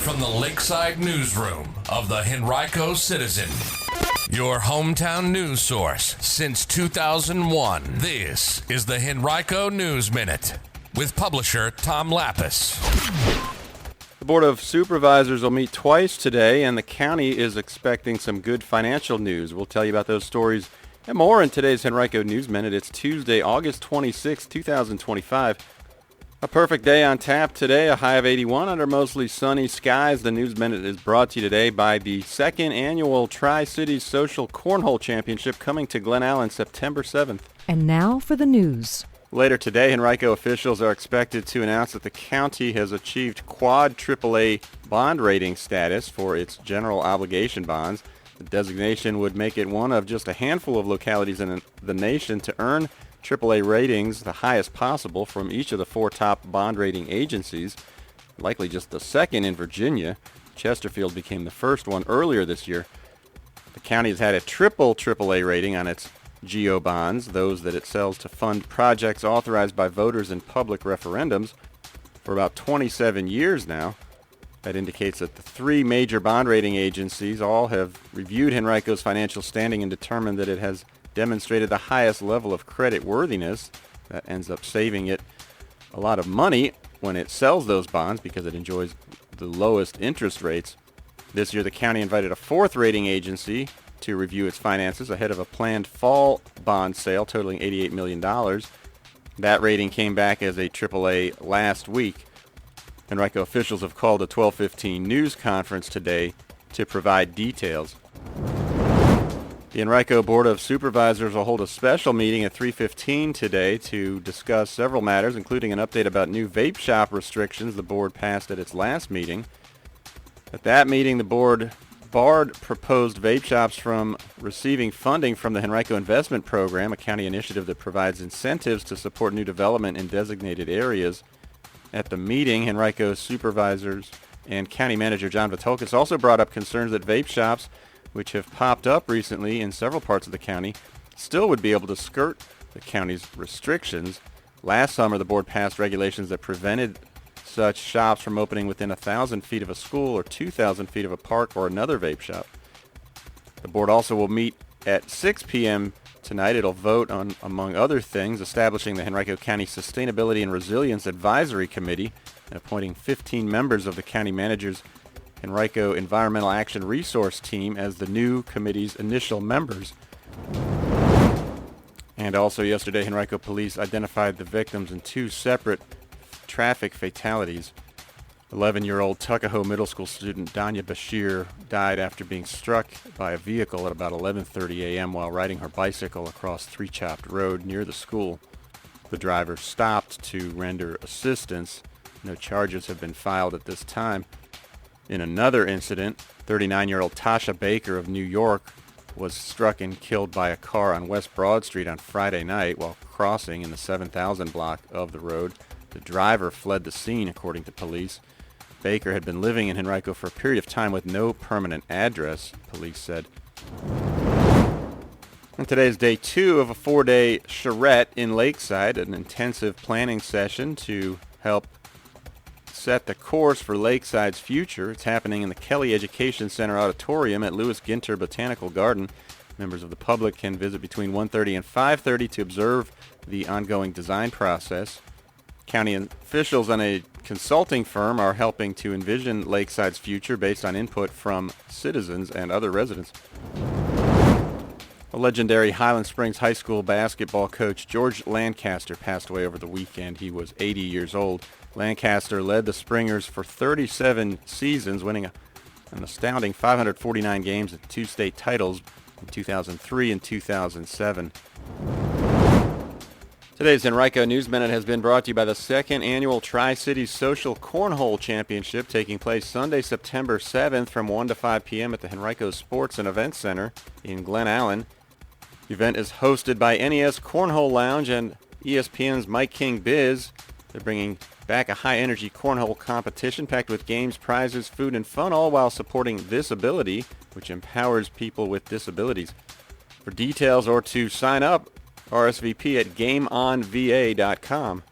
from the Lakeside newsroom of the Henrico Citizen, your hometown news source since 2001. This is the Henrico News Minute with publisher Tom Lapis. The Board of Supervisors will meet twice today, and the county is expecting some good financial news. We'll tell you about those stories and more in today's Henrico News Minute. It's Tuesday, August 26, 2025. A perfect day on tap today, a high of 81 under mostly sunny skies. The News Minute is brought to you today by the second annual Tri-Cities Social Cornhole Championship coming to Glen Allen September 7th. And now for the news. Later today, Henrico officials are expected to announce that the county has achieved quad AAA bond rating status for its general obligation bonds. The designation would make it one of just a handful of localities in the nation to earn AAA ratings, the highest possible from each of the four top bond rating agencies, likely just the second in Virginia. Chesterfield became the first one earlier this year. The county has had a triple AAA rating on its GO bonds, those that it sells to fund projects authorized by voters in public referendums, for about 27 years now. That indicates that the three major bond rating agencies all have reviewed Henrico's financial standing and determined that it has demonstrated the highest level of credit worthiness. That ends up saving it a lot of money when it sells those bonds because it enjoys the lowest interest rates. This year, the county invited a fourth rating agency to review its finances ahead of a planned fall bond sale totaling $88 million. That rating came back as a AAA last week. Henrico officials have called a 12:15 news conference today to provide details. The Henrico Board of Supervisors will hold a special meeting at 3:15 today to discuss several matters, including an update about new vape shop restrictions the board passed at its last meeting. At that meeting, the board barred proposed vape shops from receiving funding from the Henrico Investment Program, a county initiative that provides incentives to support new development in designated areas. At the meeting, Henrico supervisors and County Manager John Vitolkas also brought up concerns that vape shops, which have popped up recently in several parts of the county, still would be able to skirt the county's restrictions. Last summer, the board passed regulations that prevented such shops from opening within 1,000 feet of a school or 2,000 feet of a park or another vape shop. The board also will meet at 6 p.m. tonight. It'll vote on, among other things, establishing the Henrico County Sustainability and Resilience Advisory Committee and appointing 15 members of the county manager's Henrico Environmental Action Resource Team as the new committee's initial members. And also yesterday, Henrico police identified the victims in two separate traffic fatalities. 11-year-old Tuckahoe Middle School student Danya Bashir died after being struck by a vehicle at about 11:30 a.m. while riding her bicycle across Three Chopped Road near the school. The driver stopped to render assistance. No charges have been filed at this time. In another incident, 39-year-old Tasha Baker of New York was struck and killed by a car on West Broad Street on Friday night while crossing in the 7000 block of the road. The driver fled the scene, according to police. Baker had been living in Henrico for a period of time with no permanent address, police said. And today is day 2 of a 4-day charrette in Lakeside, an intensive planning session to help set the course for Lakeside's future. It's happening in the Kelly Education Center Auditorium at Lewis Ginter Botanical Garden. Members of the public can visit between 1:30 and 5:30 to observe the ongoing design process. County officials and a consulting firm are helping to envision Lakeside's future based on input from citizens and other residents. A legendary Highland Springs High School basketball coach, George Lancaster, passed away over the weekend. He was 80 years old. Lancaster led the Springers for 37 seasons, winning an astounding 549 games and 2 state titles in 2003 and 2007. Today's Henrico News Minute has been brought to you by the second annual Tri-Cities Social Cornhole Championship, taking place Sunday, September 7th from 1 to 5 p.m. at the Henrico Sports and Events Center in Glen Allen. The event is hosted by NES Cornhole Lounge and ESPN's Mike King Biz. They're bringing back a high-energy cornhole competition packed with games, prizes, food, and fun, all while supporting This Ability, which empowers people with disabilities. For details or to sign up, RSVP at GameOnVA.com.